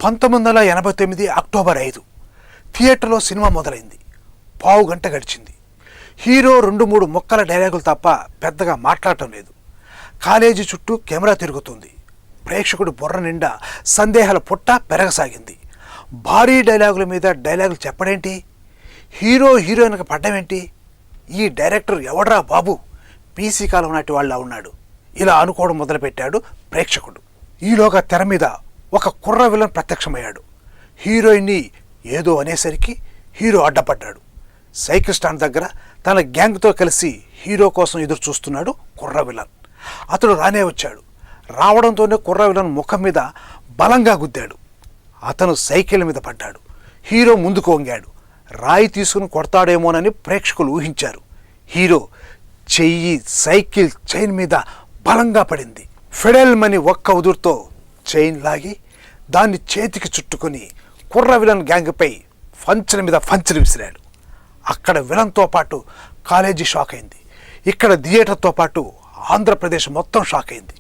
1989 October 5 థియేటర్లో cinema మొదలైంది. పావు గంట గడిచింది. హీరో 2-3 ముక్కల డైలాగులు తప్ప పెద్దగా మాట్లాడటం లేదు. కాలేజీ చుట్టూ కెమెరా తిరుగుతుంది. ప్రేక్షకుడు బుర్ర నిండా సందేహాల పుట్ట పెరగసాగింది. భారీ డైలాగుల మీద డైలాగులు చెప్పడేంటి? హీరో హీరోయిన్కి పడ్డమేంటి? ఈ డైరెక్టర్ ఎవడ్రా బాబు, పీసీ కాలం నాటి వాళ్ళ ఉన్నాడు. ఇలా అనుకోవడం మొదలుపెట్టాడు ప్రేక్షకుడు. ఈలోగా తెర మీద ఒక కుర్ర విలన్ ప్రత్యక్షమయ్యాడు. హీరోయిన్ని ఏదో అనేసరికి హీరో అడ్డపడ్డాడు. సైకిల్ స్టాండ్ దగ్గర తన గ్యాంగ్తో కలిసి హీరో కోసం ఎదురు చూస్తున్నాడు కుర్ర విలన్. అతడు రానే వచ్చాడు. రావడంతోనే కుర్ర విలన్ ముఖం మీద బలంగా గుద్దాడు. అతను సైకిల్ మీద పడ్డాడు. హీరో ముందుకు వంగాడు. రాయి తీసుకుని కొడతాడేమోనని ప్రేక్షకులు ఊహించారు. హీరో చెయ్యి సైకిల్ చైన్ మీద బలంగా పడింది. ఫెడెల్మని ఒక్క ఉదురుతో చైన్ లాగి దాన్ని చేతికి చుట్టుకొని కుర్ర విలన్ గ్యాంగ్పై ఫంచుల మీద ఫంచులు విసిరాడు. అక్కడ విలన్తో పాటు కాలేజీ షాక్ అయింది. ఇక్కడ థియేటర్తో పాటు ఆంధ్రప్రదేశ్ మొత్తం షాక్ అయింది.